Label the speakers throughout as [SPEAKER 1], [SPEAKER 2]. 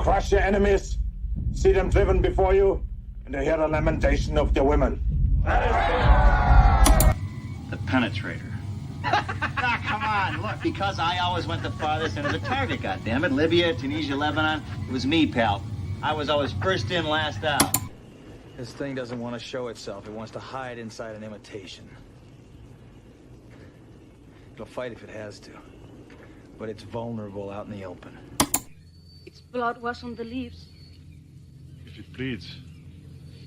[SPEAKER 1] crush your enemies, see them driven before you, and to hear the lamentation of their women.
[SPEAKER 2] The penetrator.
[SPEAKER 3] Ah, come on, look, because I always went the farthest into the target, goddammit. Libya, Tunisia, Lebanon, it was me, pal. I was always first in, last out.
[SPEAKER 4] This thing doesn't want to show itself. It wants to hide inside an imitation. It'll fight if it has to, but it's vulnerable out in the open.
[SPEAKER 5] Its blood was on the leaves.
[SPEAKER 6] If it bleeds,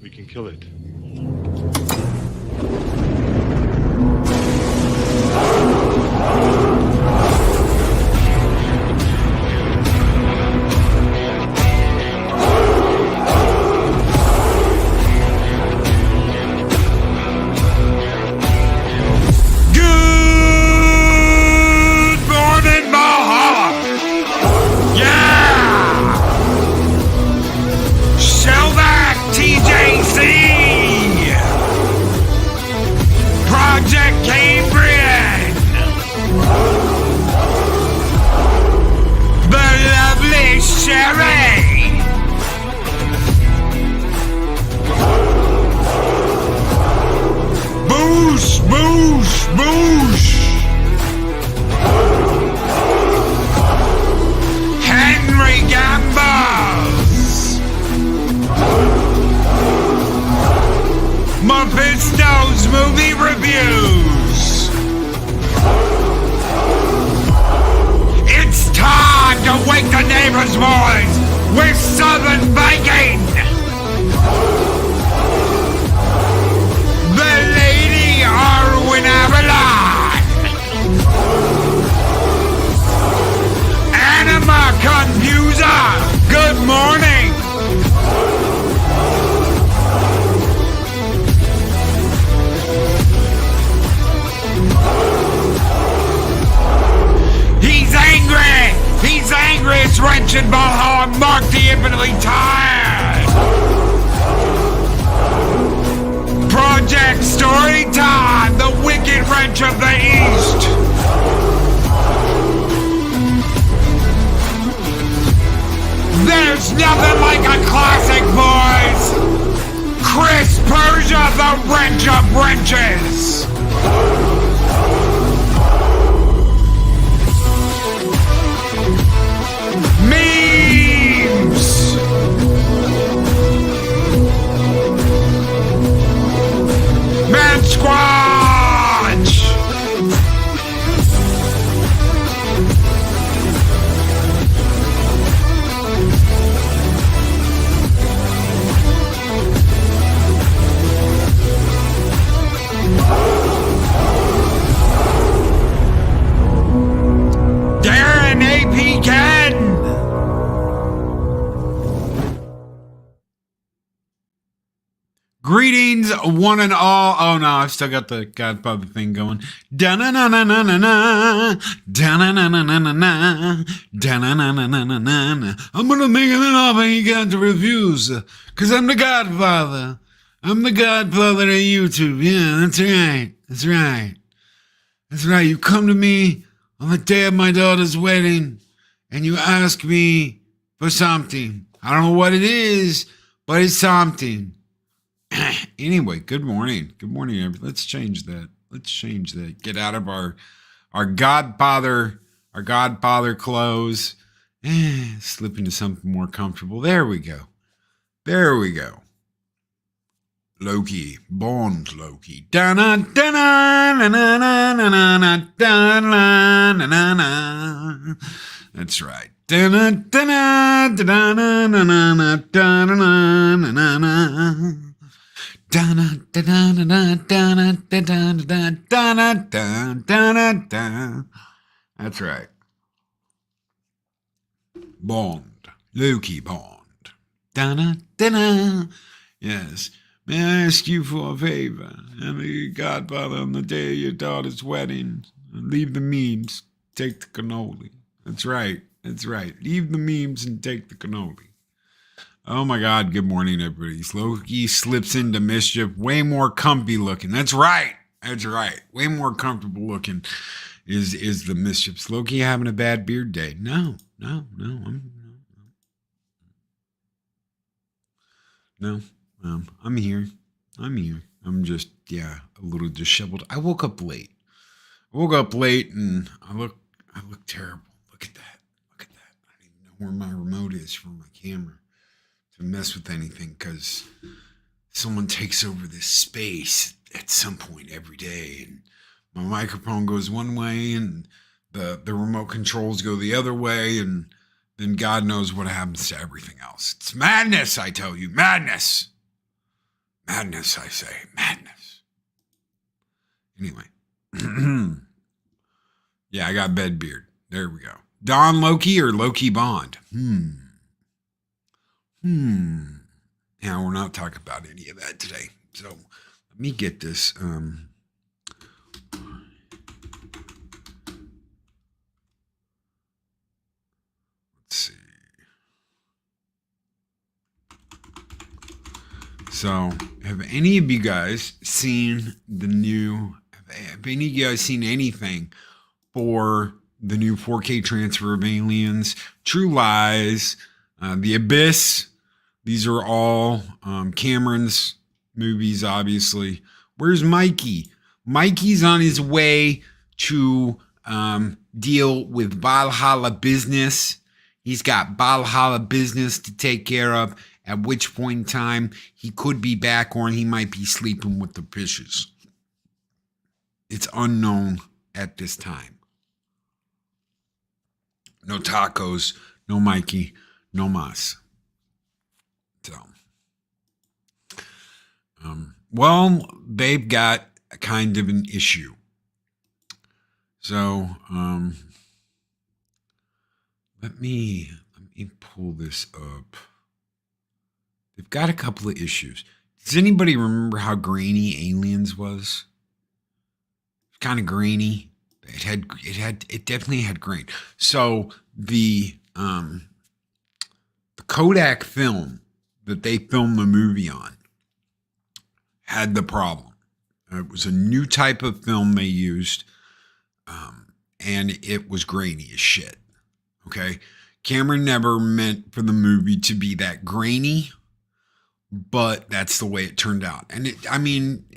[SPEAKER 6] we can kill it.
[SPEAKER 7] Movie reviews. It's time to wake the neighbors' boys with Southern Viking. The Lady Arwen Avalon. Anima Confusa. Good morning. He's angry, it's wrenching Valhalla, Mark the infinitely tired. Project Story Time, the wicked wrench of the East. There's nothing like a classic, boys. Chris Persia, the wrench of wrenches. Memes! Man Squatch! Darren AP Ken! Greetings, one and all. Oh no, I've still got the Godfather thing going. Da-na-na-na-na-na-na. Da-na-na-na-na-na-na. Da-na-na-na-na-na-na. I'm gonna make it up and you got the reviews. Cause I'm the Godfather. I'm the Godfather of YouTube. Yeah, that's right. That's right. That's right. You come to me on the day of my daughter's wedding and you ask me for something. I don't know what it is, but it's something. Anyway, good morning. Good morning, everybody. Let's change that. Let's change that. Get out of our Godfather clothes. Slip into something more comfortable. There we go. There we go. Loki, Bond Loki. Da-na, da-na, na-na, na-na, da-na, na-na. That's right. Da-na, da-na, da-na, na-na, da-na, na-na. That's right. Bond. Loki Bond. Yes. May I ask you for a favor? I'm the Godfather on the day of your daughter's wedding. Leave the memes. Take the cannoli. That's right. That's right. Leave the memes and take the cannoli. Oh my God, good morning, everybody. Loki slips into Mischief, way more comfy looking. That's right. That's right. Way more comfortable looking is the Mischief. Loki having a bad beard day. No. No, I'm here. I'm just, a little disheveled. I woke up late. And I look terrible. Look at that. I don't even know where my remote is for my camera to mess with anything, because someone takes over this space at some point every day, and my microphone goes one way and the remote controls go the other way, and then God knows what happens to everything else. It's madness, I tell you. Madness. Madness, I say. Madness. Anyway. Yeah, I got bed beard. There we go. Don Loki or Loki Bond? Now, we're not talking about any of that today. So, let me get this. Let's see. So, have any of you guys seen the new... Have any of you guys seen anything for the new 4K transfer of Aliens, True Lies, The Abyss? These are all Cameron's movies, obviously. Where's Mikey? Mikey's on his way to deal with Valhalla business. He's got Valhalla business to take care of, at which point in time he could be back, or he might be sleeping with the fishes. It's unknown at this time. No tacos, no Mikey, no mas. So, well, they've got a kind of an issue. So, let me pull this up. They've got a couple of issues. Does anybody remember how grainy Aliens was? Kind of grainy. It definitely had grain. So the Kodak film that they filmed the movie on had the problem. It was a new type of film they used, and it was grainy as shit. Okay, Cameron never meant for the movie to be that grainy, but that's the way it turned out. And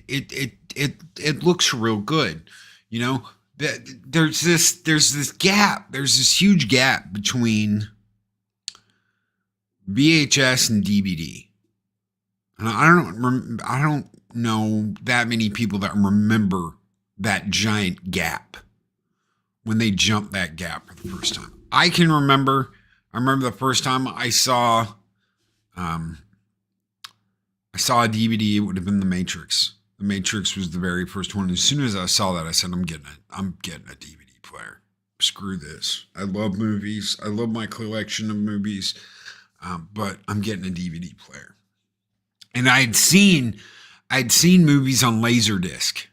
[SPEAKER 7] it looks real good, you know. There's this gap. There's this huge gap between VHS and DVD. And I don't know that many people that remember that giant gap when they jumped that gap for the first time. I remember the first time I saw a DVD. It would have been The Matrix. The Matrix was the very first one. As soon as I saw that, I said, I'm getting a DVD player. Screw this. I love movies. I love my collection of movies, but I'm getting a DVD player. And I'd seen movies on Laserdisc.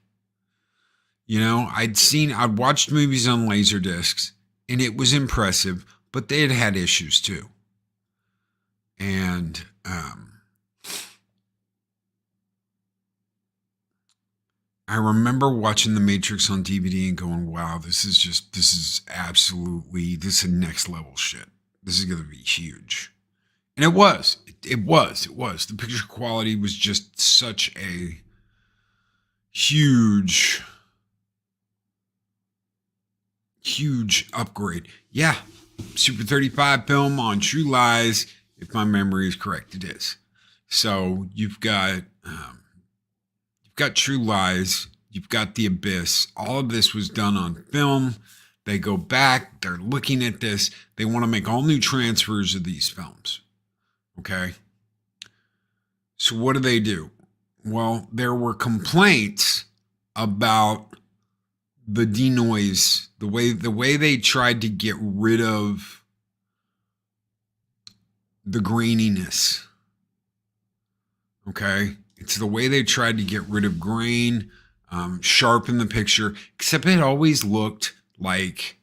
[SPEAKER 7] You know, I'd watched movies on Laserdiscs, and it was impressive, but they had issues too. And I remember watching The Matrix on DVD and going, wow, this is next level shit. This is going to be huge. And it was. It was. The picture quality was just such a huge upgrade. Yeah. Super 35 film on True Lies, if my memory is correct, it is. So you've got True Lies, you've got The Abyss. All of this was done on film. They go back, they're looking at this. They want to make all new transfers of these films. Okay? So what do? Well, there were complaints about the denoise, the way they tried to get rid of the graininess. Okay? It's the way they tried to get rid of grain, sharpen the picture, except it always looked like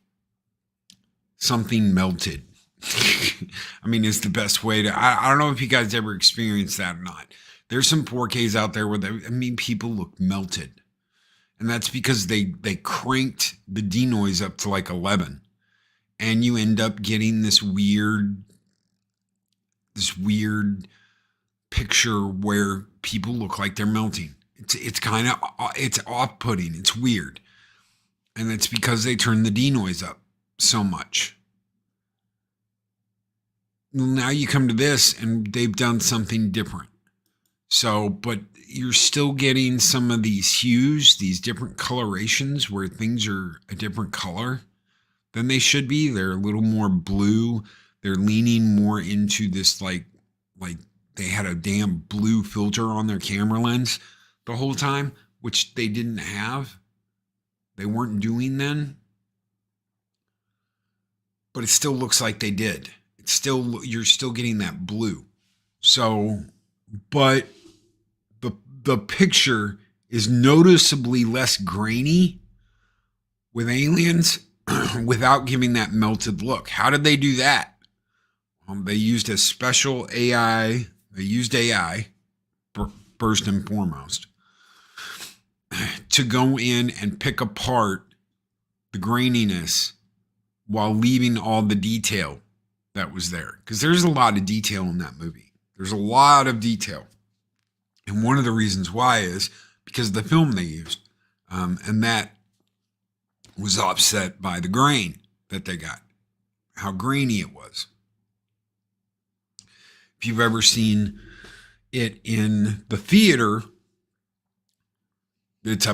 [SPEAKER 7] something melted. I mean, it's the best way to, I don't know if you guys ever experienced that or not. There's some 4Ks out there where people look melted. And that's because they cranked the denoise up to like 11. And you end up getting this weird picture where people look like they're melting. It's kind of, it's off-putting. It's weird. And it's because they turn the denoise up so much. Now you come to this and they've done something different. So, but you're still getting some of these hues, these different colorations where things are a different color than they should be. They're a little more blue. They're leaning more into this like they had a damn blue filter on their camera lens the whole time, which they didn't have. They weren't doing then. But it still looks like they did. It's still, you're still getting that blue. So, but the picture is noticeably less grainy with aliens without giving that melted look. How did they do that? They used a special AI. They used AI, first and foremost, to go in and pick apart the graininess while leaving all the detail that was there. Because there's a lot of detail in that movie. There's a lot of detail. And one of the reasons why is because of the film they used. And that was offset by the grain that they got. How grainy it was. If you've ever seen it in the theater, it's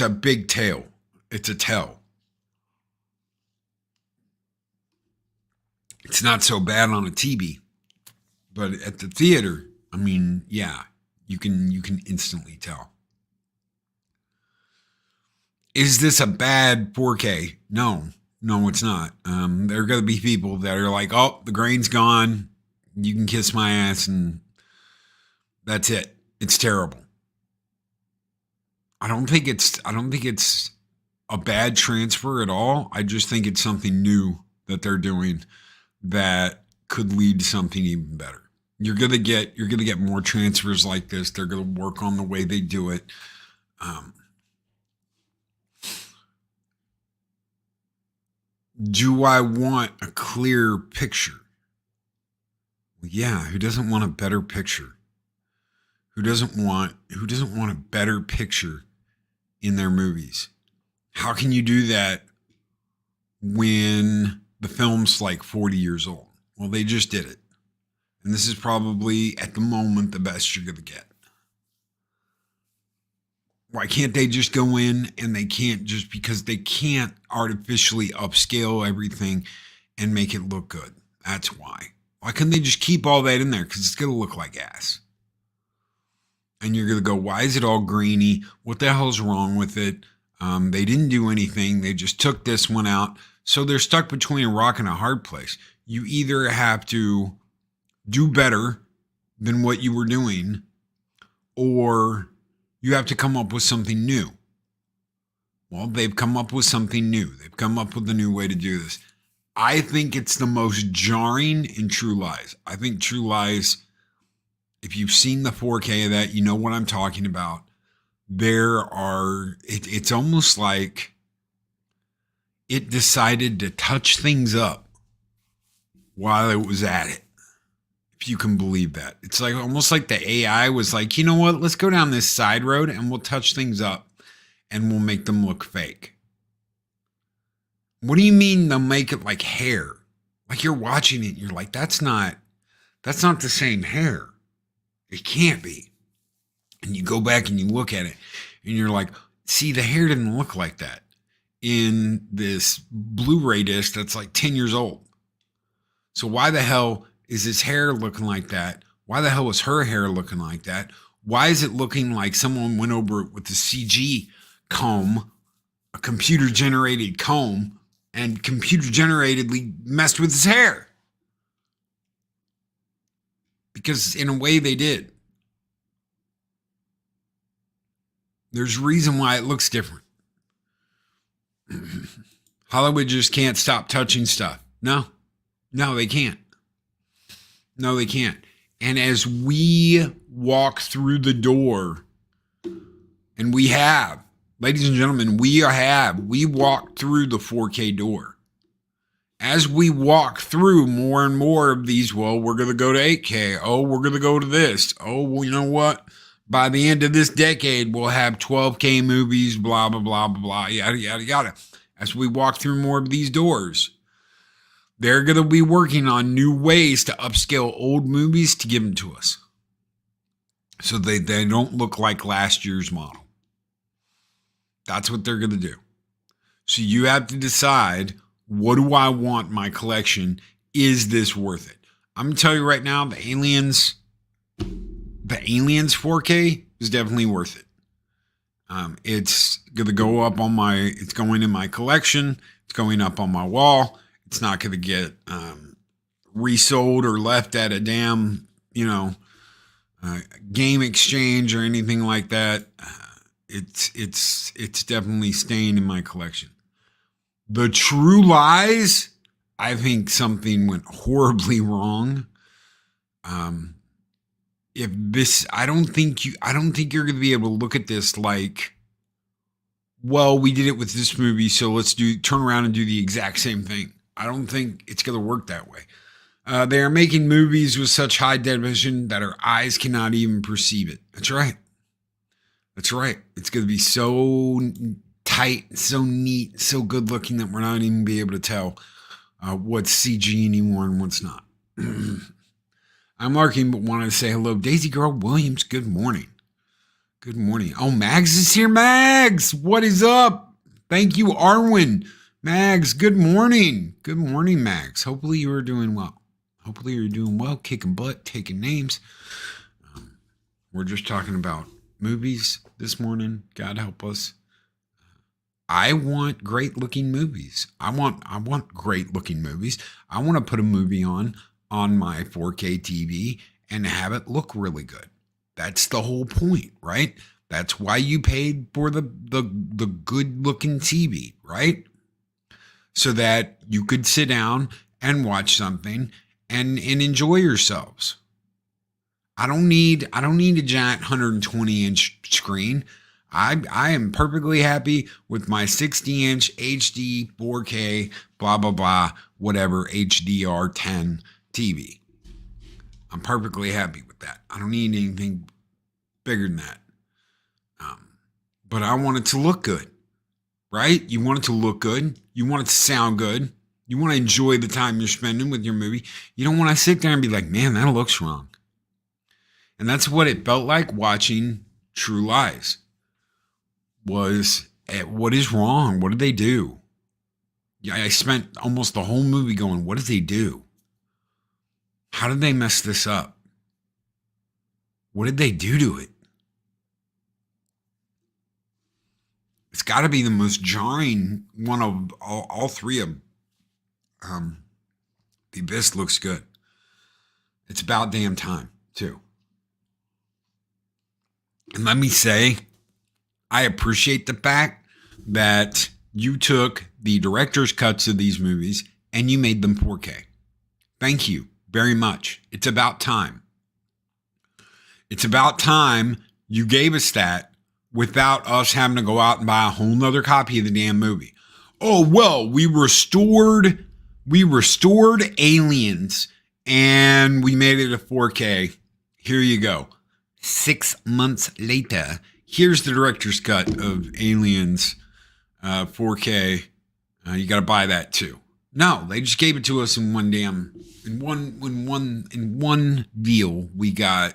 [SPEAKER 7] a big tail. It's a tail. It's not so bad on a TV, but at the theater, I mean, yeah, you can instantly tell. Is this a bad 4K? No, it's not. There are going to be people that are like, oh, the grain's gone. You can kiss my ass and that's it. It's terrible. I don't think it's a bad transfer at all. I just think it's something new that they're doing that could lead to something even better. You're gonna get more transfers like this. They're gonna work on the way they do it. Do I want a clear picture? Well, yeah, who doesn't want a better picture? Who doesn't want a better picture in their movies? How can you do that when the film's like 40 years old? Well, they just did it. And this is probably, at the moment, the best you're going to get. Why can't they just go in and they can't, just because they can't artificially upscale everything and make it look good? That's why. Why couldn't they just keep all that in there? Because it's going to look like ass. And you're going to go, why is it all grainy? What the hell's wrong with it? They didn't do anything. They just took this one out. So they're stuck between a rock and a hard place. You either have to do better than what you were doing, or you have to come up with something new. Well, they've come up with something new. They've come up with a new way to do this. I think it's the most jarring in True Lies. I think True Lies, if you've seen the 4K of that, you know what I'm talking about. It's almost like it decided to touch things up while it was at it. If you can believe that. It's like almost like the AI was like, you know what? Let's go down this side road and we'll touch things up and we'll make them look fake. What do you mean they'll make it like hair? Like you're watching it and you're like, that's not the same hair. It can't be. And you go back and you look at it and you're like, see, the hair didn't look like that in this Blu-ray disc that's like 10 years old. So why the hell is his hair looking like that? Why the hell is her hair looking like that? Why is it looking like someone went over it with a CG comb, a computer-generated comb, and computer-generatedly messed with his hair? Because in a way they did. There's a reason why it looks different. Hollywood just can't stop touching stuff. No, they can't. No, they can't. And as we walk through the door, and we have, ladies and gentlemen, we walked through the 4K door. as we walk through more and more of these, well, we're going to go to 8K. Oh, we're going to go to this. Oh, well, you know what? By the end of this decade, we'll have 12K movies, blah, blah, blah, blah, blah, yada, yada, yada. As we walk through more of these doors, they're going to be working on new ways to upscale old movies to give them to us, so they don't look like last year's model. That's what they're going to do. So you have to decide, what do I want in my collection? Is this worth it? I'm going to tell you right now, the Aliens 4K is definitely worth it. It's going to go up on it's going in my collection. It's going up on my wall. It's not going to get resold or left at a damn, game exchange or anything like that. It's definitely staying in my collection. The True Lies, I think something went horribly wrong. I don't think you're going to be able to look at this like, well, we did it with this movie, so let's turn around and do the exact same thing. I don't think it's going to work that way. They are making movies with such high definition that our eyes cannot even perceive it. That's right. That's right. It's going to be so tight, so neat, so good looking that we're not even be able to tell what's CG anymore and what's not. I'm Larkin, but wanted to say hello. Daisy Girl Williams, good morning. Good morning. Oh, Mags is here. Mags, what is up? Thank you, Arwen. Mags, good morning. Good morning, Mags. Hopefully you are doing well. Hopefully you're doing well, kicking butt, taking names. We're just talking about movies this morning. God help us. I want great looking movies. I want great looking movies. I want to put a movie on my 4K TV and have it look really good. That's the whole point, right? That's why you paid for the good looking TV, right? So that you could sit down and watch something and enjoy yourselves. I don't need a giant 120-inch screen. I am perfectly happy with my 60-inch HD 4K blah blah blah whatever HDR10 TV. I'm perfectly happy with that. I don't need anything bigger than that. But I want it to look good, right? You want it to look good. You want it to sound good. You want to enjoy the time you're spending with your movie. You don't want to sit there and be like, man, that looks wrong. And that's what it felt like watching True Lies. Was, what is wrong? What did they do? Yeah, I spent almost the whole movie going, what did they do? How did they mess this up? What did they do to it? It's got to be the most jarring one of all three of them. The Abyss looks good. It's about damn time, too. And let me say, I appreciate the fact that you took the director's cuts of these movies and you made them 4K. Thank you very much. It's about time. It's about time you gave us that without us having to go out and buy a whole nother copy of the damn movie. Oh, well, we restored Aliens and we made it a 4K. Here you go. 6 months later, here's the director's cut of Aliens 4K. You got to buy that too. No, they just gave it to us in one deal. We got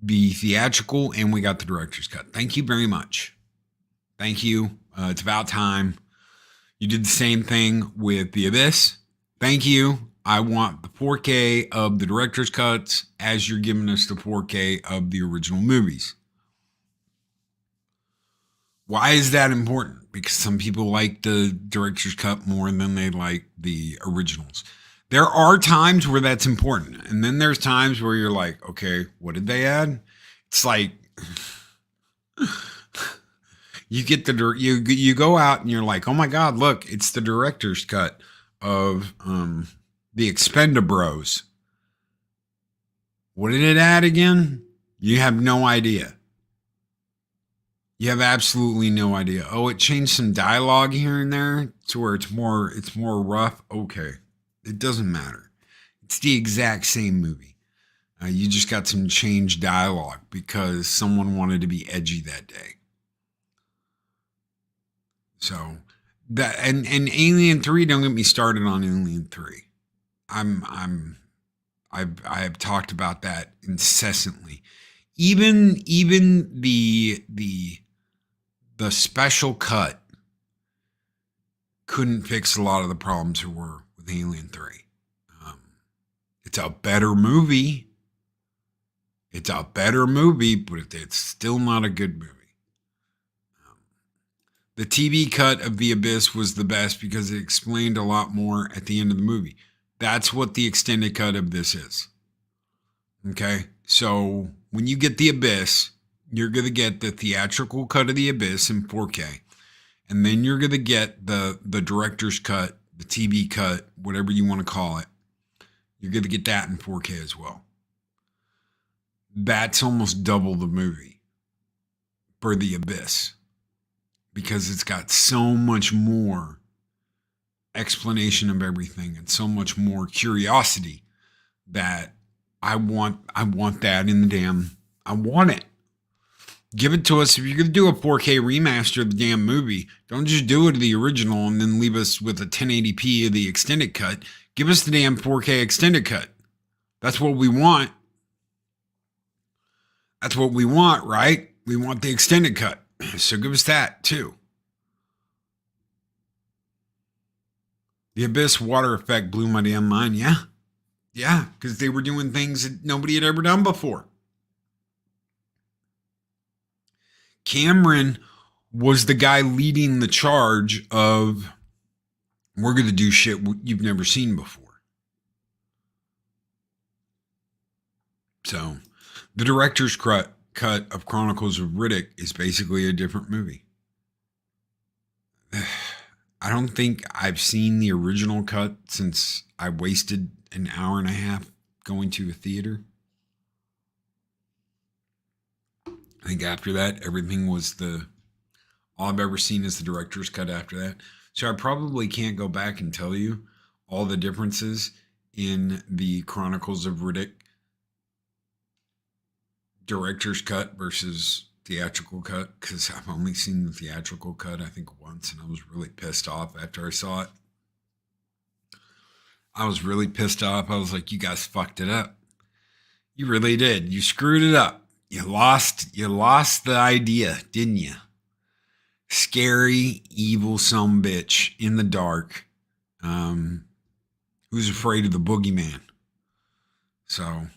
[SPEAKER 7] the theatrical and we got the director's cut. Thank you very much. Thank you. It's about time. You did the same thing with The Abyss. Thank you. I want the 4K of the director's cuts as you're giving us the 4K of the original movies. Why is that important? Because some people like the director's cut more than they like the originals. There are times where that's important. And then there's times where you're like, okay, what did they add? It's like, you get you go out and you're like, oh my God, look, it's the director's cut of the Expendables. What did it add again? You have no idea. You have absolutely no idea. Oh, it changed some dialogue here and there to where it's more rough. Okay. It doesn't matter. It's the exact same movie. You just got some changed dialogue because someone wanted to be edgy that day. So that and Alien 3, don't get me started on Alien 3. I have talked about that incessantly. Even the special cut couldn't fix a lot of the problems there were with Alien 3. It's a better movie. It's a better movie, but it's still not a good movie. The TV cut of The Abyss was the best because it explained a lot more at the end of the movie. That's what the extended cut of this is. Okay? So when you get The Abyss, you're going to get the theatrical cut of The Abyss in 4K. And then you're going to get the director's cut, the TV cut, whatever you want to call it. You're going to get that in 4K as well. That's almost double the movie for The Abyss because it's got so much more explanation of everything and so much more curiosity that I want that in the damn, I want it. Give it to us. If you're going to do a 4K remaster of the damn movie, don't just do it to the original and then leave us with a 1080p of the extended cut. Give us the damn 4K extended cut. That's what we want. That's what we want, right? We want the extended cut. So give us that too. The Abyss water effect blew my damn mind. Yeah. Yeah, because they were doing things that nobody had ever done before. Cameron was the guy leading the charge of, we're going to do shit you've never seen before. So, the director's cut of Chronicles of Riddick is basically a different movie. I don't think I've seen the original cut since I wasted an hour and a half going to a theater. I think after that, everything was all I've ever seen is the director's cut after that. So I probably can't go back and tell you all the differences in the Chronicles of Riddick director's cut versus theatrical cut, because I've only seen the theatrical cut, I think, once, and I was really pissed off after I saw it. I was really pissed off. I was like, you guys fucked it up. You really did. You screwed it up. You lost the idea, didn't you? Scary, evil sumbitch in the dark, who's afraid of the boogeyman. So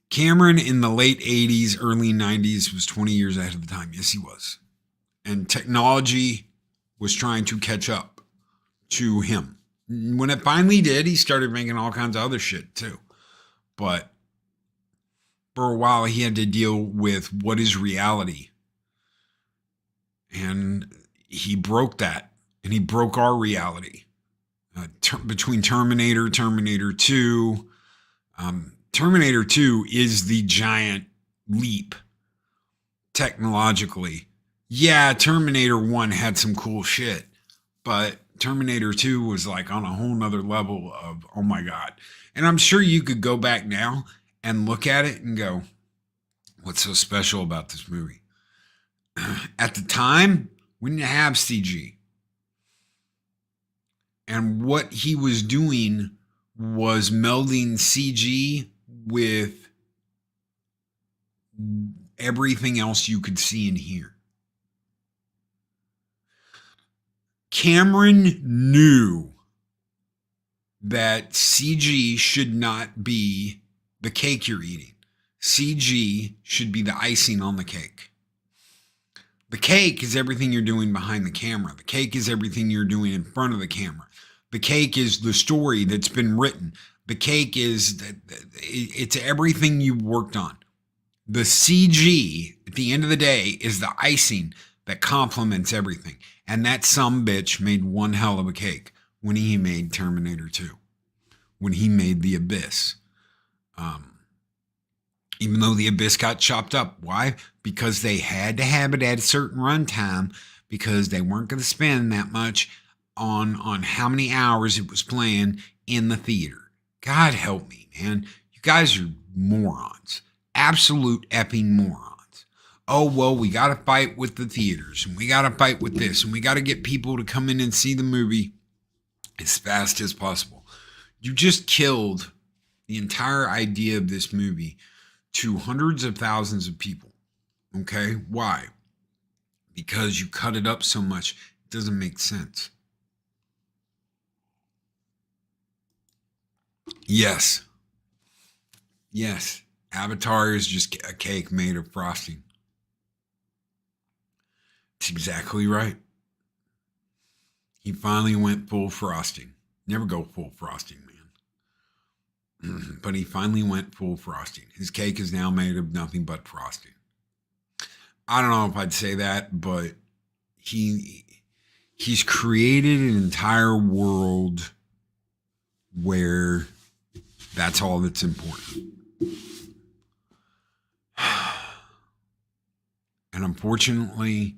[SPEAKER 7] Cameron in the late 80s, early 90s was 20 years ahead of the time. Yes, he was. And technology was trying to catch up to him. When it finally did, he started making all kinds of other shit too. But for a while, he had to deal with what is reality. And he broke that. And he broke our reality. Between Terminator 2, Terminator 2 is the giant leap technologically. Yeah, Terminator 1 had some cool shit, but Terminator 2 was like on a whole nother level of, oh my God. And I'm sure you could go back now and look at it and go, what's so special about this movie? At the time, we didn't have CG. And what he was doing was melding CG with everything else you could see and hear. Cameron knew that CG should not be the cake you're eating. CG should be the icing on the cake. The cake is everything you're doing behind the camera. The cake is everything you're doing in front of the camera. The cake is the story that's been written. The cake is, it's everything you worked on. The CG, at the end of the day, is the icing that complements everything. And that sumbitch made one hell of a cake when he made Terminator 2. When he made The Abyss. Even though the Abyss got chopped up. Why? Because they had to have it at a certain runtime, because they weren't going to spend that much on how many hours it was playing in the theater. God help me, man. You guys are morons. Absolute epping morons. Oh, well, we got to fight with the theaters, and we got to fight with this, and we got to get people to come in and see the movie as fast as possible. You just killed the entire idea of this movie to hundreds of thousands of people. Okay? Why? Because you cut it up so much, it doesn't make sense. Yes. Yes. Avatar is just a cake made of frosting. It's exactly right. He finally went full frosting. Never go full frosting, man. But he finally went full frosting. His cake is now made of nothing but frosting. I don't know if I'd say that, but he's created an entire world where that's all that's important. And unfortunately,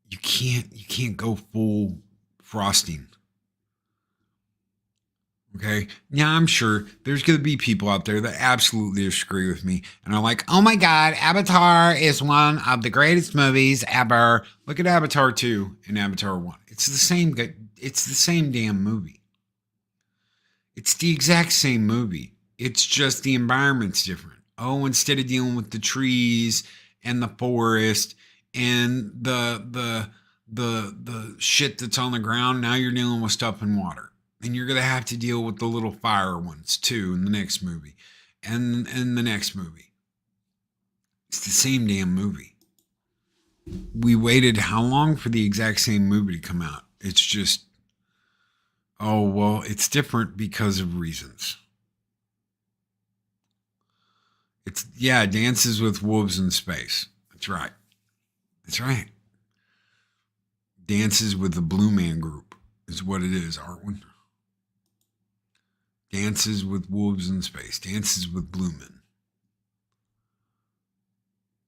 [SPEAKER 7] you can't go full frosting. Okay? Yeah, I'm sure there's going to be people out there that absolutely disagree with me and are like, oh my God, Avatar is one of the greatest movies ever. Look at Avatar 2 and Avatar 1. It's the same damn movie. It's the exact same movie. It's just the environment's different. Oh, instead of dealing with the trees and the forest and the shit that's on the ground, now you're dealing with stuff in water. And you're going to have to deal with the little fire ones too in the next movie. And in the next movie. It's the same damn movie. We waited how long for the exact same movie to come out? It's just, oh, well, it's different because of reasons. It's, yeah, Dances with Wolves in Space. That's right. That's right. Dances with the Blue Man Group is what it is, Arwen. Dances with Wolves in Space. Dances with Blue Men.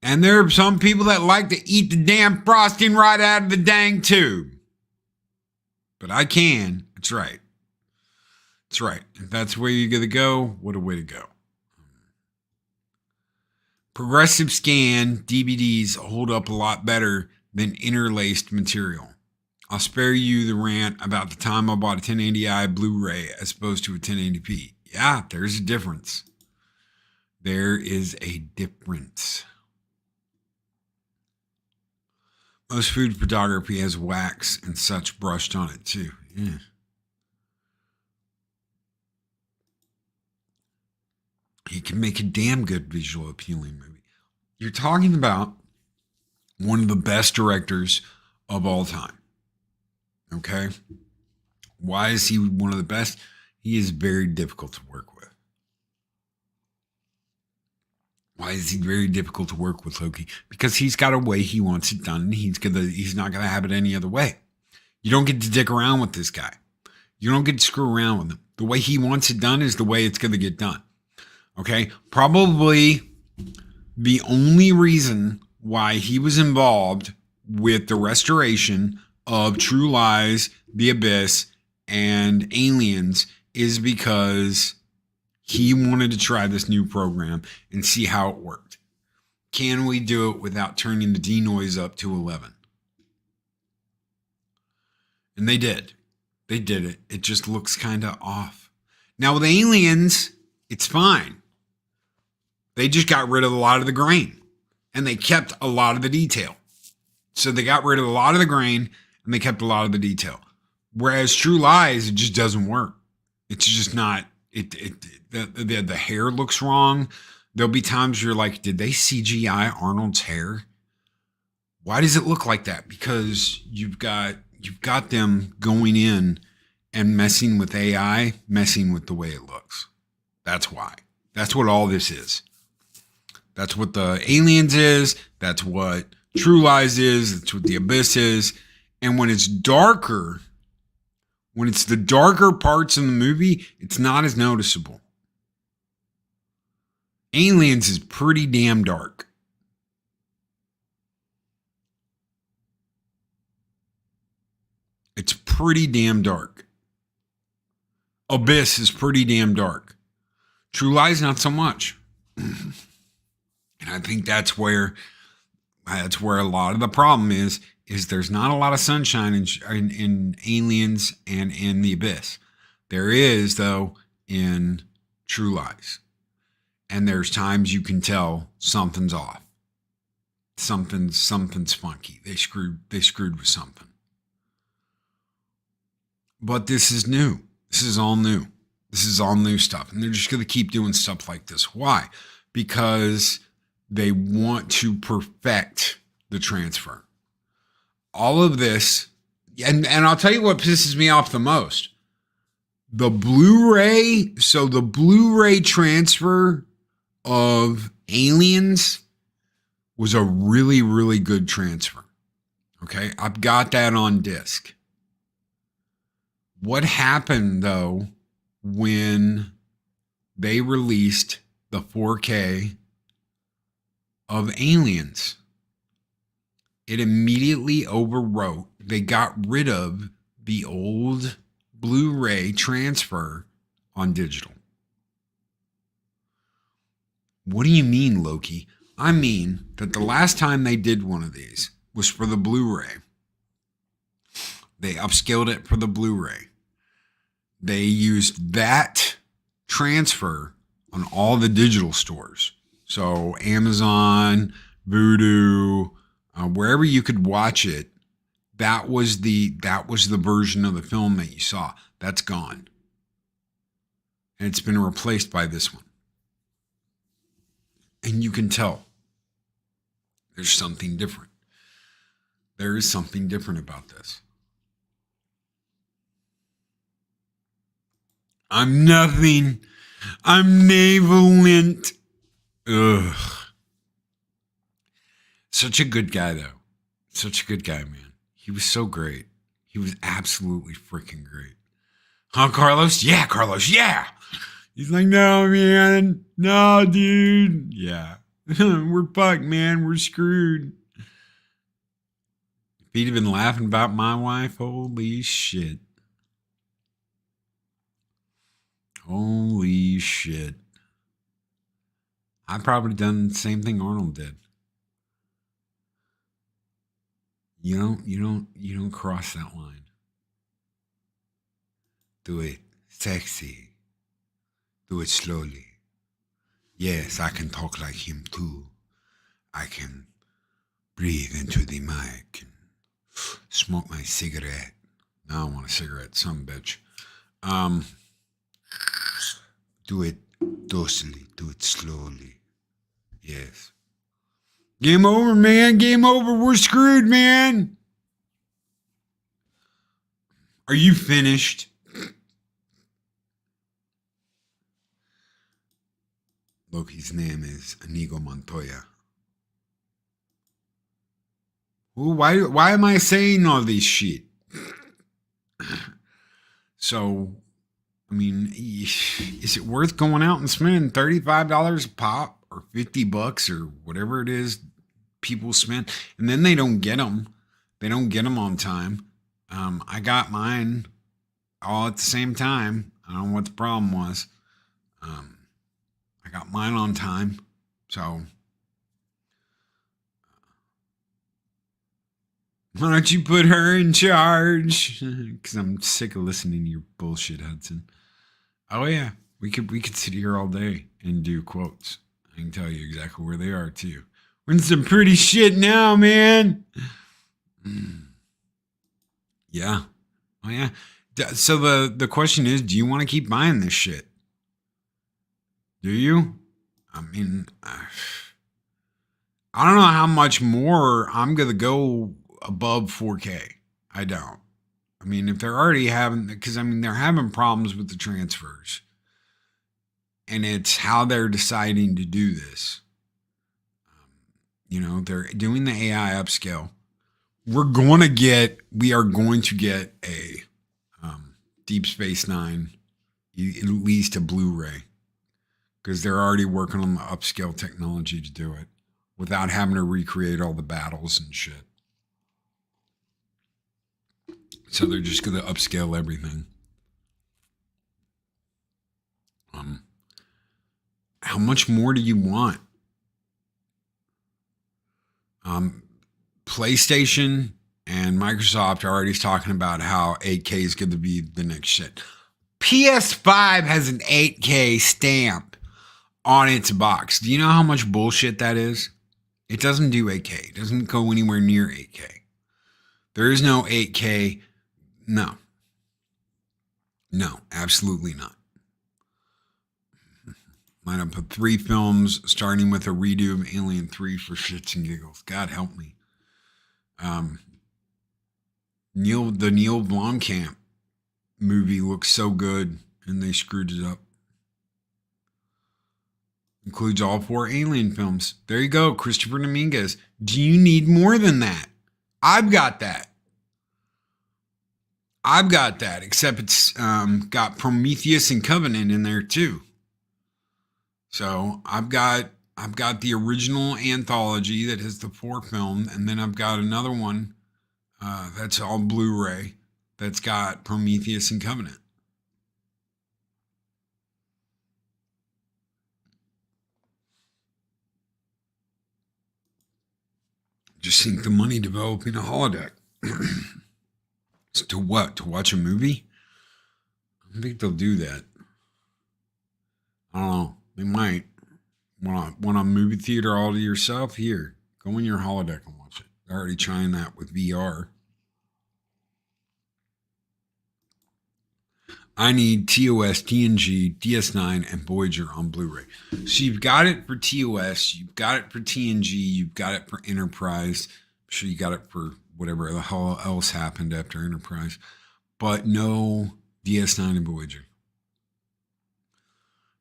[SPEAKER 7] And there are some people that like to eat the damn frosting right out of the dang tube. But I can. That's right. That's right. If that's where you're going to go, what a way to go. Progressive scan DVDs hold up a lot better than interlaced material. I'll spare you the rant about the time I bought a 1080i Blu-ray as opposed to a 1080p. Yeah, there's a difference. There is a difference. Most food photography has wax and such brushed on it too. Yeah. He can make a damn good visual appealing movie. You're talking about one of the best directors of all time. Okay? Why is he one of the best? He is very difficult to work with. Why is he very difficult to work with, Loki? Because he's got a way he wants it done, and he's not gonna have it any other way. You don't get to dick around with this guy. You don't get to screw around with him. The way he wants it done is the way it's gonna get done. Okay? Probably the only reason why he was involved with the restoration of True Lies, The Abyss, and Aliens is because he wanted to try this new program and see how it worked. Can we do it without turning the denoise up to 11? And they did. They did it. It just looks kind of off. Now with Aliens, it's fine. They just got rid of a lot of the grain. And they kept a lot of the detail. So they got rid of a lot of the grain and they kept a lot of the detail. Whereas True Lies, it just doesn't work. It's just not, the hair looks wrong. There'll be times you're like, did they CGI Arnold's hair? Why does it look like that? Because you've got them going in and messing with AI, messing with the way it looks. That's why. That's what all this is. That's what the Aliens is. That's what True Lies is. That's what The Abyss is. And when it's darker, when it's the darker parts in the movie, it's not as noticeable. Aliens is pretty damn dark. It's pretty damn dark. Abyss is pretty damn dark. True Lies, not so much. And I think that's where a lot of the problem is there's not a lot of sunshine in Aliens and in the Abyss. There is, though, in True Lies. And there's times you can tell something's off. Something's funky. They screwed with something. But this is new. This is all new. This is all new stuff. And they're just going to keep doing stuff like this. Why? Because they want to perfect the transfer. All of this, and I'll tell you what pisses me off the most. The Blu-ray, so the Blu-ray transfer of Aliens was a really, really good transfer. Okay, I've got that on disc. What happened, though, when they released the 4K of Aliens? It immediately overwrote. They got rid of the old Blu-ray transfer on digital. What do you mean, Loki? I mean that the last time they did one of these was for the Blu-ray. They upscaled it for the Blu-ray. They used that transfer on all the digital stores. So Amazon, Vudu, wherever you could watch it, that was the version of the film that you saw. That's gone. And it's been replaced by this one. And you can tell there's something different. There is something different about this. I'm nothing. I'm navalent. Ugh. Such a good guy, though. Such a good guy, man. He was so great. He was absolutely freaking great. Huh, Carlos? Yeah, Carlos, yeah. He's like, no, man. No, dude. Yeah. We're fucked, man. We're screwed. If he'd have been laughing about my wife, holy shit. Holy shit. I've probably done the same thing Arnold did. You don't cross that line. Do it sexy. Do it slowly. Yes, I can talk like him too. I can breathe into the mic and smoke my cigarette. Now I want a cigarette, some bitch. Do it docilely. Do it slowly. Yes. Game over, man. Game over. We're screwed, man. Are you finished? Loki's name is Inigo Montoya. Ooh, why am I saying all this shit? So, I mean, is it worth going out and spending $35 a pop or $50 or whatever it is people spend? And then they don't get them. They don't get them on time. I got mine all at the same time. I don't know what the problem was. I got mine on time. So why don't you put her in charge? Because I'm sick of listening to your bullshit, Hudson. Oh yeah, we could sit here all day and do quotes. I can tell you exactly where they are too. We're in some pretty shit now, man. Yeah. Oh yeah. So the question is, do you want to keep buying this shit? Do you? I mean, I don't know how much more I'm going to go above 4K. I don't. I mean, if they're already having, because I mean, they're having problems with the transfers. And it's how they're deciding to do this. They're doing the AI upscale. We are going to get a Deep Space Nine, at least a Blu-ray because they're already working on the upscale technology to do it without having to recreate all the battles and shit. So they're just going to upscale everything. How much more do you want? PlayStation and Microsoft are already talking about how 8K is going to be the next shit. PS5 has an 8K stamp on its box. Do you know how much bullshit that is? It doesn't do 8K. It doesn't go anywhere near 8K. There is no 8K. No. No, absolutely not. Might have put 3 films, starting with a redo of Alien 3 for shits and giggles. God help me. The Neil Blomkamp movie looks so good, and they screwed it up. Includes all 4 Alien films. There you go, Christopher Dominguez. Do you need more than that? I've got that. Except it's got Prometheus and Covenant in there too. So I've got the original anthology that has the 4 film, and then I've got another one that's all Blu-ray that's got Prometheus and Covenant. Just sink the money developing a holodeck. To what? To watch a movie? I don't think they'll do that. I don't know. They might. Want a movie theater all to yourself? Here, go in your holodeck and watch it. They're already trying that with VR. I need TOS, TNG, DS9, and Voyager on Blu-ray. So you've got it for TOS, you've got it for TNG, you've got it for Enterprise. I'm sure you got it for whatever the hell else happened after Enterprise. But no DS9 and Voyager.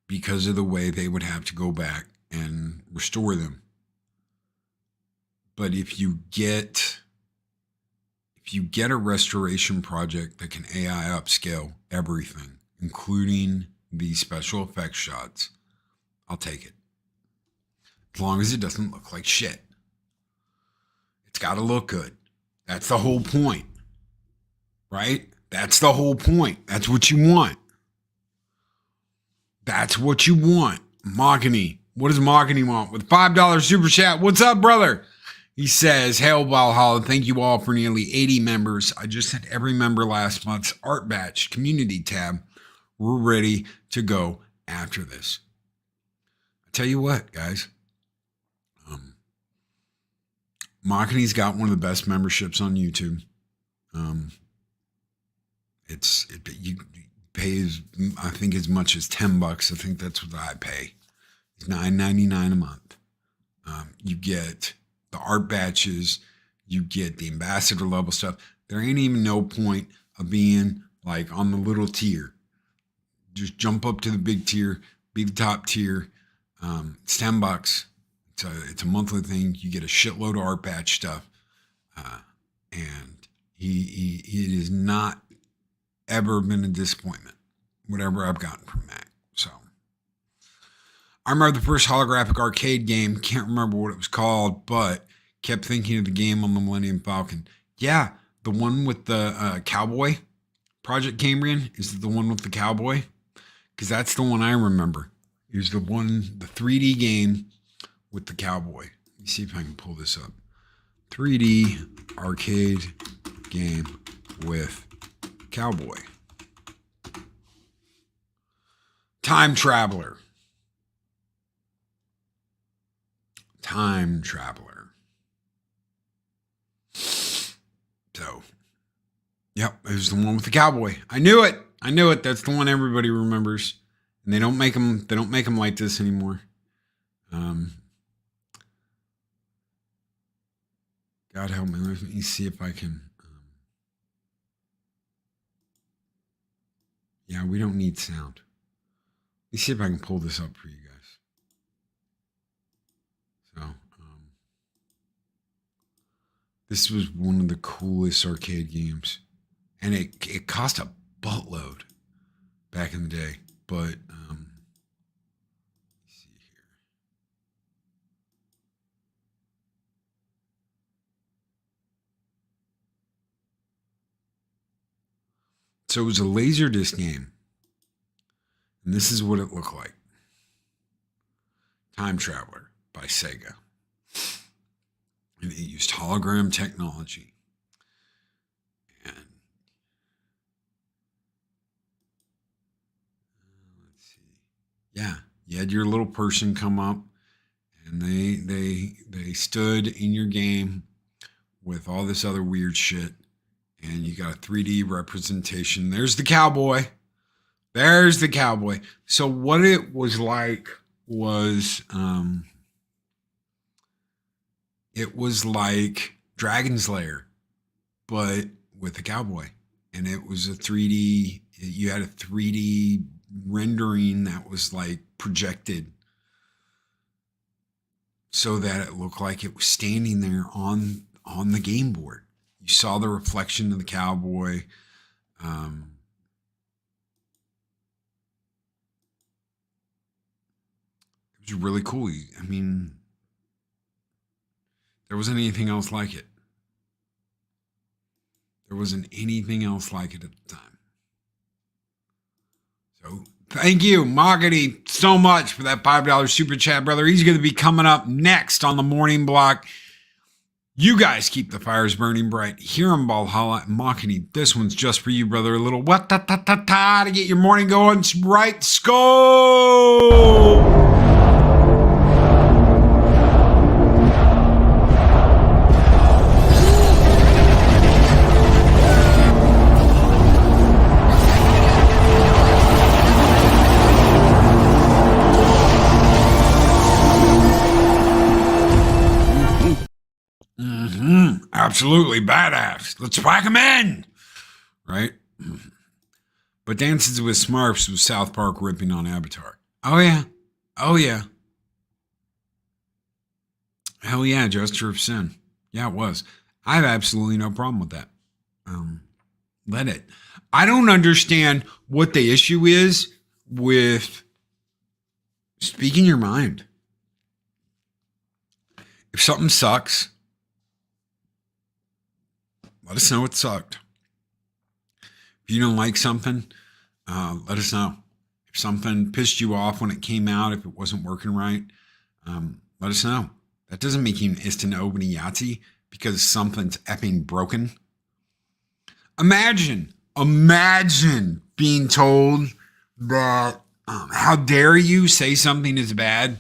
[SPEAKER 7] Because of the way they would have to go back and restore them. But if you get a restoration project that can AI upscale everything, including the special effects shots, I'll take it. As long as it doesn't look like shit. It's got to look good. That's the whole point. Right? That's the whole point. That's what you want. That's what you want. Mahogany. What does Mahogany want? With $5 super chat. What's up, brother? He says, Hail Valhalla, thank you all for nearly 80 members. I just sent every member last month's Art Batch community tab. We're ready to go after this. I tell you what, guys. Mahogany's got one of the best memberships on YouTube. You pay, I think, as much as $10. I think that's what I pay. It's $9.99 a month. You get the art batches, you get the ambassador level stuff. There ain't even no point of being like on the little tier. Just jump up to the big tier, be the top tier. It's $10. It's a monthly thing. You get a shitload of art batch stuff, and it has not ever been a disappointment. Whatever I've gotten from that. So I remember the first holographic arcade game. Can't remember what it was called, but kept thinking of the game on the Millennium Falcon. Yeah, the one with the cowboy. Project Cambrian. Is it the one with the cowboy? Because that's the one I remember. It was the 3D game with the cowboy. Let me see if I can pull this up. 3D arcade game with cowboy. Time Traveler. So, yep, it was the one with the cowboy. I knew it. That's the one everybody remembers. And they don't make them like this anymore. God help me. Let me see if I can. Yeah, we don't need sound. Let me see if I can pull this up for you guys. So, this was one of the coolest arcade games. And it cost a buttload back in the day. But, So it was a Laserdisc game. And this is what it looked like. Time Traveler by Sega. And it used hologram technology. And let's see. Yeah, you had your little person come up, and they stood in your game with all this other weird shit, and you got a 3D representation. There's the cowboy. There's the cowboy. So what it was like was it was like Dragon's Lair, but with a cowboy. And it was a 3D, you had a 3D rendering that was like projected so that it looked like it was standing there on the game board. You saw the reflection of the cowboy. It was really cool. I mean, there wasn't anything else like it. There wasn't anything else like it at the time. So thank you, Mikey, so much for that $5 super chat, brother. He's going to be coming up next on the morning block. You guys keep the fires burning bright here in Valhalla. Mikey, this one's just for you, brother. A little what-ta-ta-ta-ta to get your morning going right. Skull! Absolutely badass. Let's pack them in. Right? But Dances with Smurfs was South Park ripping on Avatar. Oh, yeah. Oh, yeah. Hell yeah, Gesture of Sin. Yeah, it was. I have absolutely no problem with that. Let it. I don't understand what the issue is with speaking your mind. If something sucks, let us know it sucked. If you don't like something, let us know. If something pissed you off when it came out, if it wasn't working right, let us know. That doesn't make you an instant opening Yahtzee because something's effing broken. Imagine being told that, how dare you say something is bad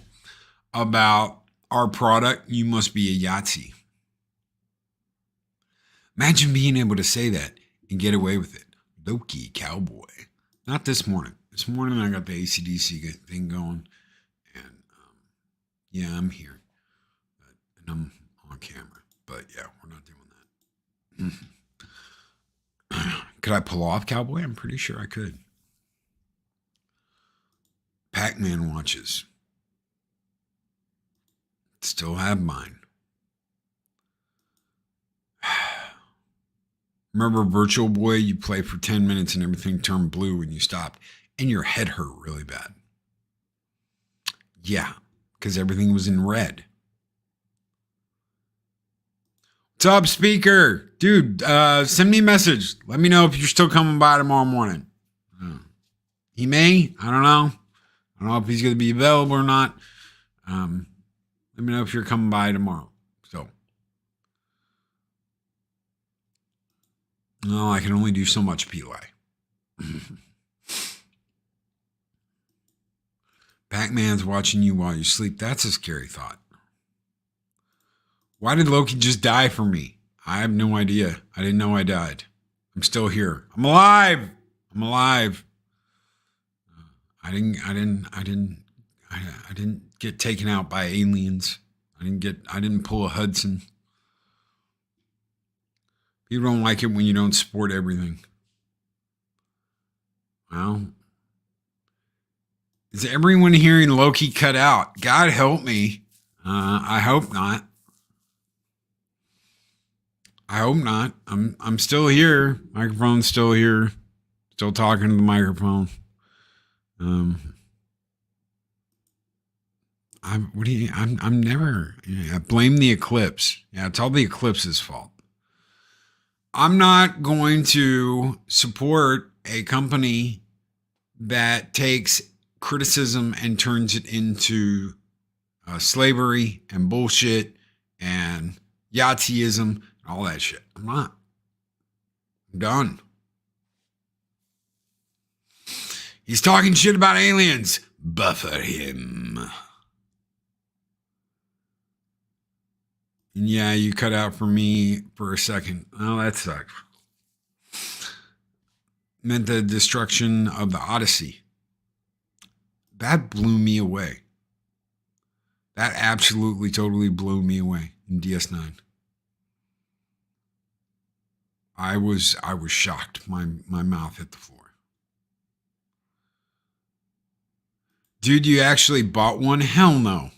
[SPEAKER 7] about our product, you must be a Yahtzee. Imagine being able to say that and get away with it. Loki, cowboy. Not this morning. This morning I got the AC/DC thing going. And yeah, I'm here. And I'm on camera. But yeah, we're not doing that. Could I pull off cowboy? I'm pretty sure I could. Pac-Man watches. Still have mine. Remember Virtual Boy? You play for 10 minutes and everything turned blue when you stopped. And your head hurt really bad. Yeah, because everything was in red. What's up, speaker? Dude, send me a message. Let me know if you're still coming by tomorrow morning. He may. I don't know. I don't know if he's going to be available or not. Let me know if you're coming by tomorrow. So. No, I can only do so much, Peli. Pac-Man's watching you while you sleep. That's a scary thought. Why did Loki just die for me? I have no idea. I didn't know I died. I'm still here. I'm alive. I'm alive. I didn't get taken out by aliens. I didn't pull a Hudson. People don't like it when you don't support everything. Well, is everyone hearing Loki cut out? God help me. I hope not. I hope not. I'm still here. Microphone's still here. Still talking to the microphone. I'm never. Yeah, blame the eclipse. Yeah, it's all the eclipse's fault. I'm not going to support a company that takes criticism and turns it into slavery and bullshit and Yahtzeeism and all that shit. I'm not. I'm done. He's talking shit about aliens. Buffer him. And yeah, you cut out for me for a second. Oh, that sucks. Meant the destruction of the Odyssey. That blew me away. That absolutely, totally blew me away in DS9. I was shocked. My mouth hit the floor. Dude, you actually bought one? Hell no.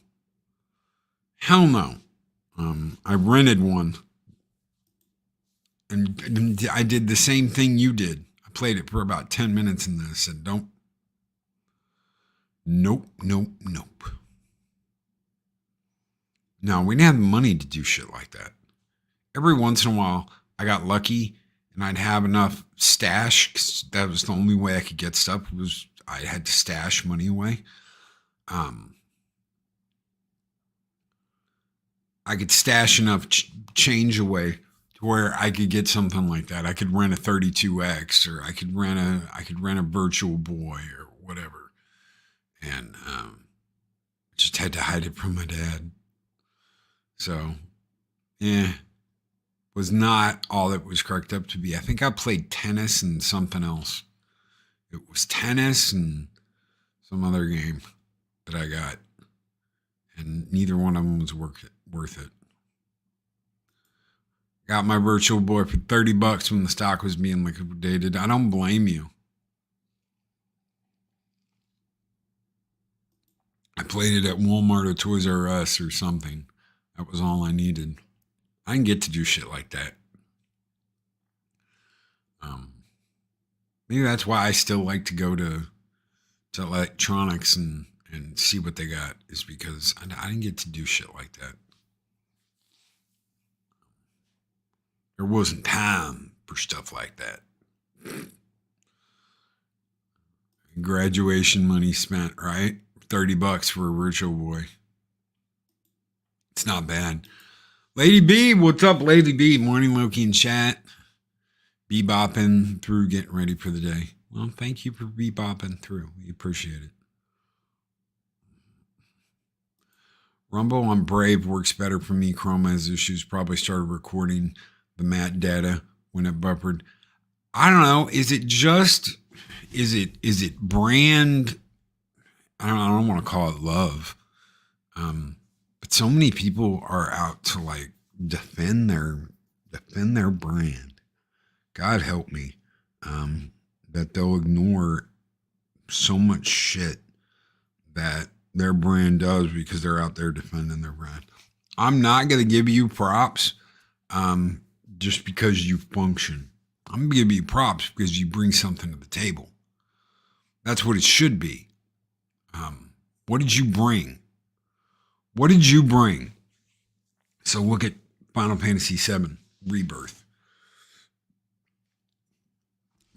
[SPEAKER 7] Hell no. I rented one. And I did the same thing you did. I played it for about 10 minutes and then I said, don't. Nope. No, we didn't have the money to do shit like that. Every once in a while, I got lucky and I'd have enough stash, because that was the only way I could get stuff, was I had to stash money away. I could stash enough change away to where I could get something like that. I could rent a 32X, or I could rent a Virtual Boy or whatever. And just had to hide it from my dad. So, was not all it was cracked up to be. I think I played tennis and something else. It was tennis and some other game that I got. And neither one of them was worth it. Got my Virtual Boy for $30 when the stock was being liquidated. I don't blame you. I played it at Walmart or Toys R Us or something. That was all I needed. I didn't get to do shit like that. Maybe that's why I still like to go to electronics and see what they got, is because I didn't get to do shit like that. There wasn't time for stuff like that. Graduation money spent, right? $30 for a Virtual Boy. It's not bad. Lady B, what's up, Lady B? Morning, Loki in chat. Bebopping through, getting ready for the day. Well, thank you for bebopping through. We appreciate it. Rumble on Brave works better for me. Chroma has issues. Probably started recording the mat data when it buffered. I don't know. Is it brand? I don't want to call it love. But so many people are out to like defend their brand. God help me. That they'll ignore so much shit that their brand does because they're out there defending their brand. I'm not going to give you props just because you function. I'm going to give you props because you bring something to the table. That's what it should be. What did you bring? What did you bring? So look at Final Fantasy VII Rebirth.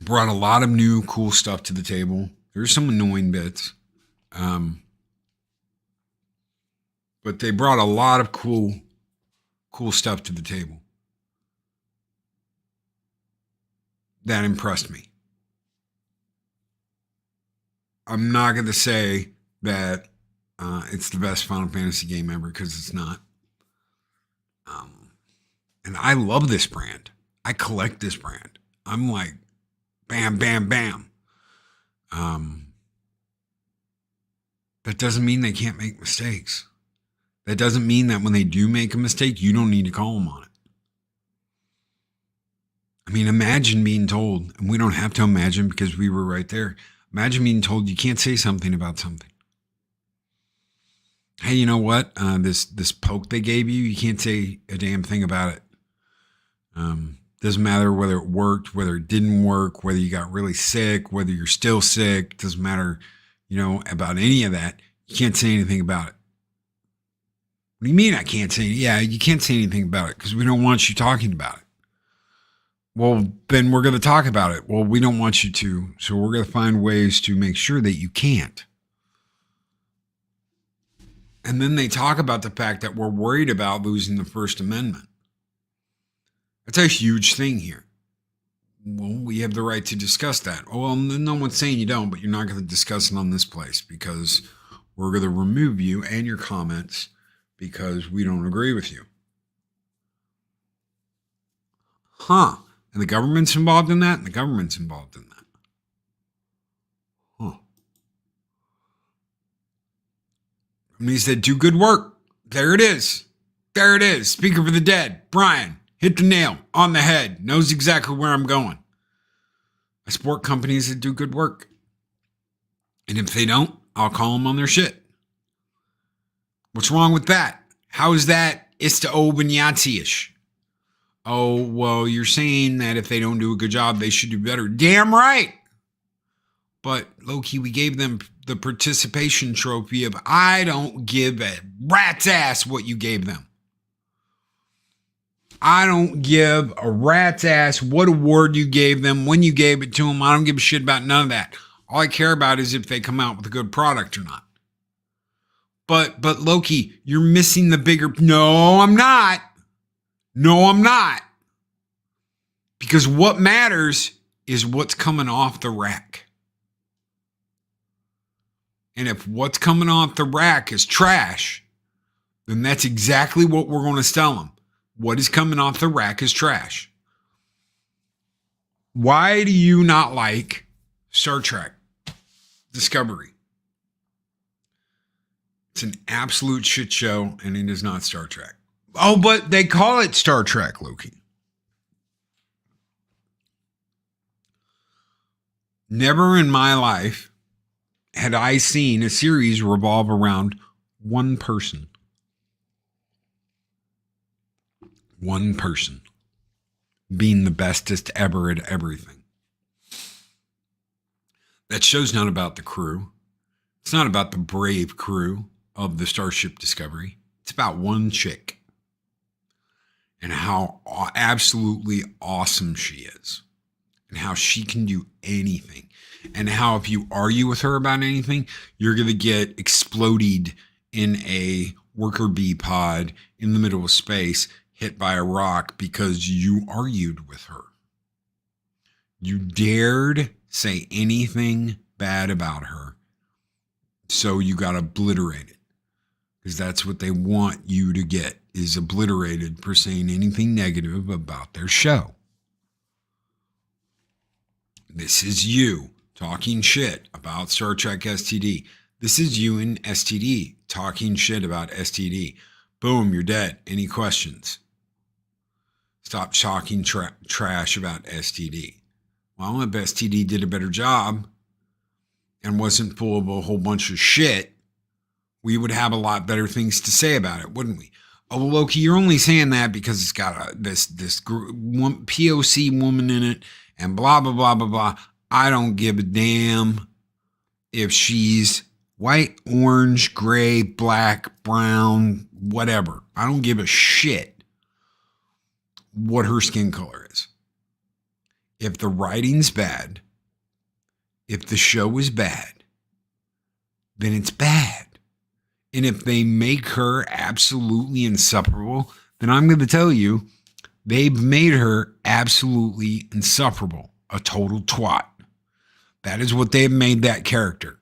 [SPEAKER 7] Brought a lot of new cool stuff to the table. There's some annoying bits. But they brought a lot of cool stuff to the table. That impressed me. I'm not going to say that it's the best Final Fantasy game ever, because it's not. And I love this brand. I collect this brand. I'm like, bam, bam, bam. That doesn't mean they can't make mistakes. That doesn't mean that when they do make a mistake, you don't need to call them on it. I mean, imagine being told, and we don't have to imagine because we were right there. Imagine being told you can't say something about something. Hey, you know what? This poke they gave you, you can't say a damn thing about it. Doesn't matter whether it worked, whether it didn't work, whether you got really sick, whether you're still sick. Doesn't matter, about any of that. You can't say anything about it. What do you mean I can't say? Yeah, you can't say anything about it because we don't want you talking about it. Well, then we're going to talk about it. Well, we don't want you to, so we're going to find ways to make sure that you can't. And then they talk about the fact that we're worried about losing the First Amendment. That's a huge thing here. Well, we have the right to discuss that. Well, no one's saying you don't, but you're not going to discuss it on this place because we're going to remove you and your comments because we don't agree with you. Huh. And the government's involved in that? And the government's involved in that. Huh. And he said, do good work. There it is. There it is. Speaker for the dead. Brian. Hit the nail on the head. Knows exactly where I'm going. I support companies that do good work. And if they don't, I'll call them on their shit. What's wrong with that? How is that Ista Obenyati-ish? Oh, well, you're saying that if they don't do a good job, they should do better. Damn right. But, Loki, we gave them the participation trophy of I don't give a rat's ass what you gave them. I don't give a rat's ass what award you gave them, when you gave it to them. I don't give a shit about none of that. All I care about is if they come out with a good product or not. But Loki, you're missing the bigger... No, I'm not. No, I'm not. Because what matters is what's coming off the rack. And if what's coming off the rack is trash, then that's exactly what we're going to tell them. What is coming off the rack is trash. Why do you not like Star Trek Discovery? It's an absolute shit show, and it is not Star Trek. Oh, but they call it Star Trek, Loki. Never in my life had I seen a series revolve around one person. One person being the bestest ever at everything. That show's not about the crew. It's not about the brave crew of the Starship Discovery. It's about one chick and how absolutely awesome she is and how she can do anything and how if you argue with her about anything, you're going to get exploded in a worker bee pod in the middle of space, hit by a rock because you argued with her. You dared say anything bad about her. So you got obliterated. Because that's what they want you to get, is obliterated for saying anything negative about their show. This is you talking shit about Star Trek STD. This is you in STD talking shit about STD. Boom, you're dead. Any questions? Stop talking trash about STD. Well, if STD did a better job and wasn't full of a whole bunch of shit, we would have a lot better things to say about it, wouldn't we? Oh, Loki, you're only saying that because it's got this POC woman in it and blah, blah, blah, blah, blah. I don't give a damn if she's white, orange, gray, black, brown, whatever. I don't give a shit what her skin color is. If the writing's bad, if the show is bad, then it's bad. And if they make her absolutely insufferable, then I'm going to tell you, they've made her absolutely insufferable, a total twat. That is what they've made that character.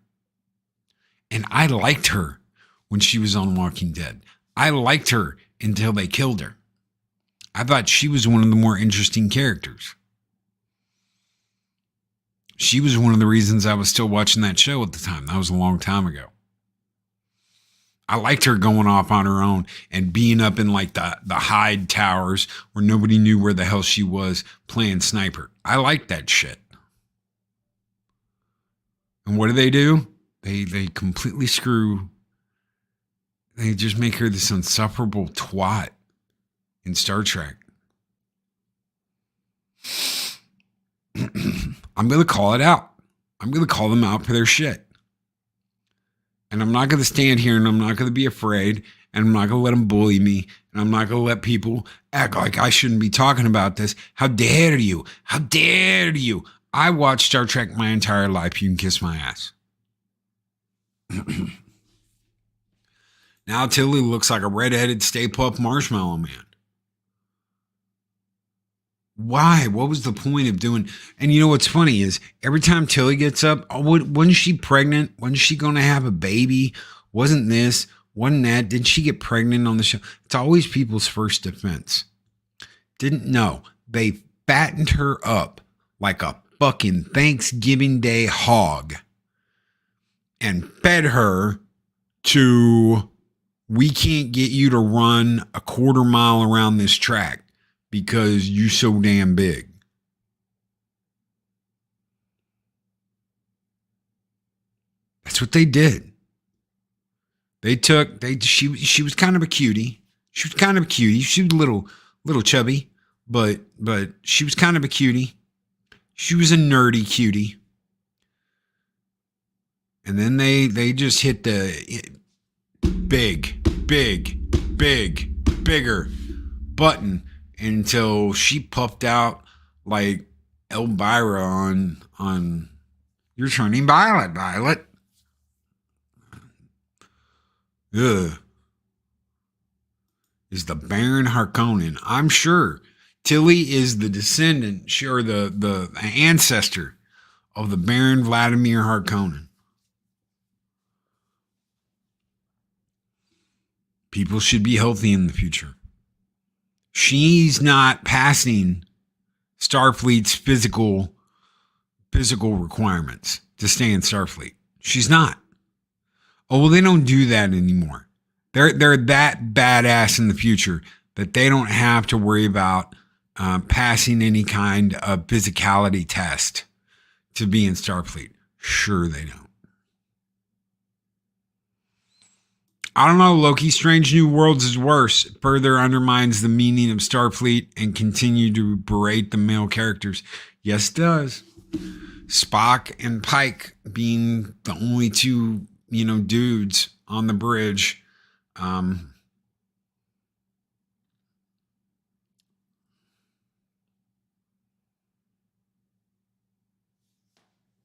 [SPEAKER 7] And I liked her when she was on Walking Dead. I liked her until they killed her. I thought she was one of the more interesting characters. She was one of the reasons I was still watching that show at the time. That was a long time ago. I liked her going off on her own and being up in like the hide towers where nobody knew where the hell she was playing sniper. I liked that shit. And what do? They completely screw. They just make her this insufferable twat in Star Trek. I'm going to call it out. I'm going to call them out for their shit. And I'm not going to stand here and I'm not going to be afraid. and I'm not going to let them bully me, and I'm not going to let people act like I shouldn't be talking about this. How dare you? How dare you? I watched Star Trek my entire life. You can kiss my ass. Now Tilly looks like a redheaded Stay Puft Marshmallow Man. Why? What was the point of doing? And you know what's funny is every time Tilly gets up, wasn't she pregnant? Wasn't she going to have a baby? Wasn't this? Wasn't that? Did she get pregnant on the show? It's always people's first defense. Didn't know. They fattened her up like a fucking Thanksgiving Day hog and fed her to, we can't get you to run a quarter mile around this track because you so damn big. That's what they did. She was kind of a cutie. She was kind of a cutie. She was a little chubby, but she was kind of a cutie. She was a nerdy cutie. And then they just hit the bigger button until she puffed out like Elvira on You're Turning Violet. Ugh. Is the Baron Harkonnen. I'm sure Tilly is the descendant, sure, the ancestor of the Baron Vladimir Harkonnen. People should be healthy in the future. She's not passing Starfleet's physical requirements to stay in Starfleet. She's not. Oh, well, they don't do that anymore. They're that badass in the future that they don't have to worry about passing any kind of physicality test to be in Starfleet. Sure, they don't. I don't know. Loki Strange New Worlds is worse. It further undermines the meaning of Starfleet and continue to berate the male characters. Yes, it does. Spock and Pike being the only two, dudes on the bridge.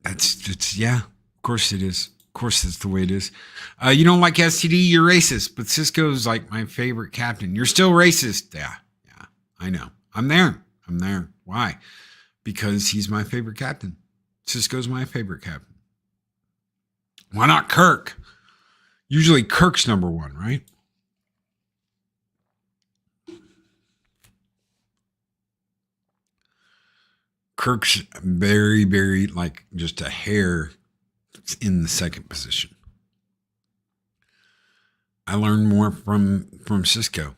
[SPEAKER 7] That's yeah, of course it is. Of course that's the way it is. You don't like STD, you're racist, but Cisco's like my favorite captain. You're still racist. Yeah, I know. I'm there. Why? Because he's my favorite captain. Cisco's my favorite captain. Why not Kirk? Usually Kirk's number one, right? Kirk's very, very, like, just a hair in the second position. I learned more from Cisco.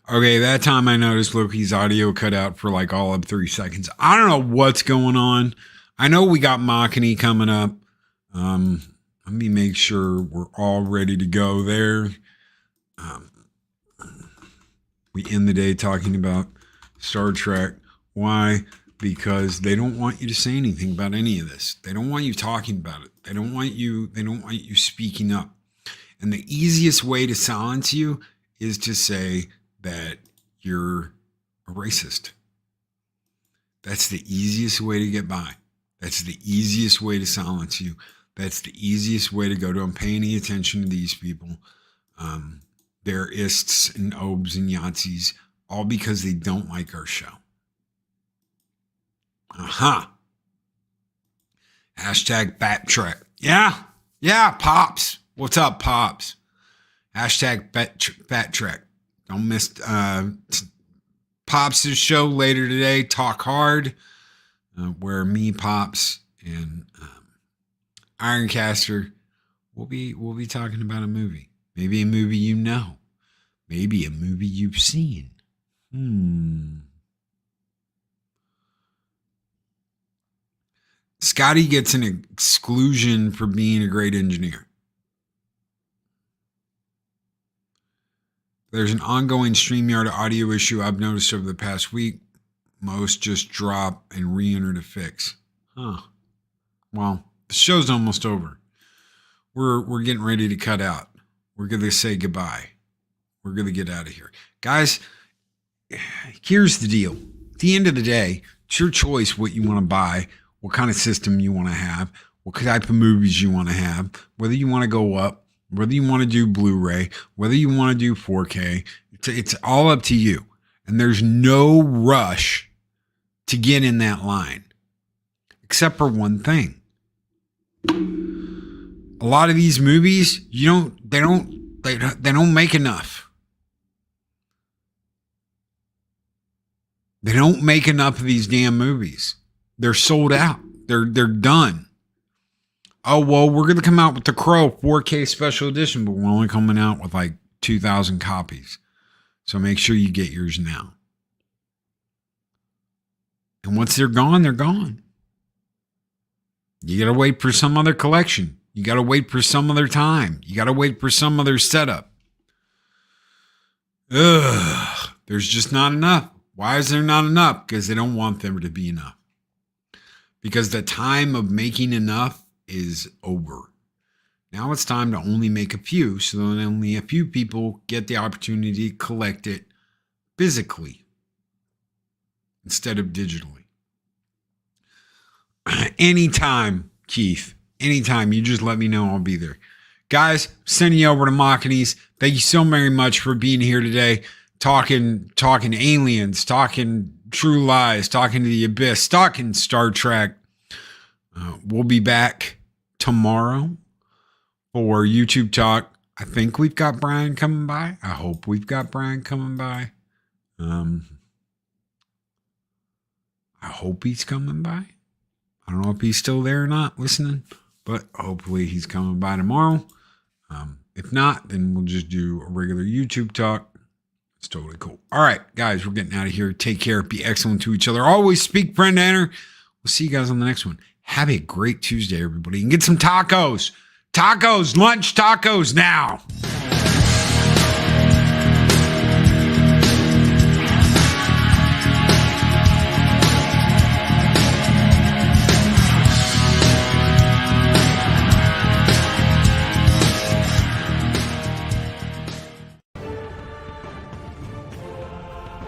[SPEAKER 7] Okay, that time I noticed Loki's audio cut out for like all of 3 seconds. I don't know what's going on. I know we got Machini coming up. Let me make sure we're all ready to go there. We end the day talking about Star Trek. Why? Because they don't want you to say anything about any of this. They don't want you talking about it. They don't want you speaking up. And the easiest way to silence you is to say that you're a racist. That's the easiest way to get by. That's the easiest way to silence you. That's the easiest way to go. Don't pay any attention to these people. They're ists and obes and Yahtzees, all because they don't like our show. Hashtag Bat Trek. Yeah, Pops. What's up, Pops? Hashtag Bat Trek. Don't miss Pops' show later today, Talk Hard, where me, Pops, and Ironcaster we'll be talking about a movie. Maybe a movie you know. Maybe a movie you've seen. Scotty gets an exclusion for being a great engineer. There's an ongoing StreamYard audio issue I've noticed over the past week. Most just drop and re-enter to fix. Well, the show's almost over. we're getting ready to cut out. We're going to say goodbye. We're going to get out of here. Guys, here's the deal. At the end of the day, it's your choice what you want to buy, what kind of system you want to have, what type of movies you want to have, whether you want to go up, whether you want to do Blu-ray, whether you want to do 4K. It's all up to you. And there's no rush to get in that line, except for one thing. A lot of these movies, they don't make enough. They don't make enough of these damn movies. They're sold out. They're done. Oh, well, we're going to come out with The Crow 4K special edition, but we're only coming out with like 2,000 copies. So make sure you get yours now. And once they're gone, they're gone. You got to wait for some other collection. You got to wait for some other time. You got to wait for some other setup. Ugh, there's just not enough. Why is there not enough? Because they don't want there to be enough. Because the time of making enough is over. Now it's time to only make a few, so that only a few people get the opportunity to collect it physically instead of digitally. Anytime, Keith. Anytime. You just let me know. I'll be there. Guys, sending you over to Machines. Thank you so very much for being here today. Talking aliens, talking True Lies, talking to the Abyss, talking Star Trek. We'll be back tomorrow for YouTube Talk. I think we've got Brian coming by. I hope we've got Brian coming by. I hope he's coming by. I don't know if he's still there or not listening, but hopefully he's coming by tomorrow. If not, then we'll just do a regular YouTube Talk. It's totally cool. All right, guys, we're getting out of here. Take care. Be excellent to each other. Always speak, friend, enter. We'll see you guys on the next one. Have a great Tuesday, everybody. And get some tacos. Tacos, lunch tacos now.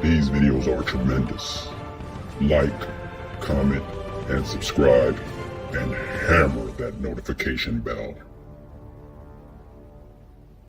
[SPEAKER 2] These videos are tremendous. Like, comment, and subscribe, and hammer that notification bell.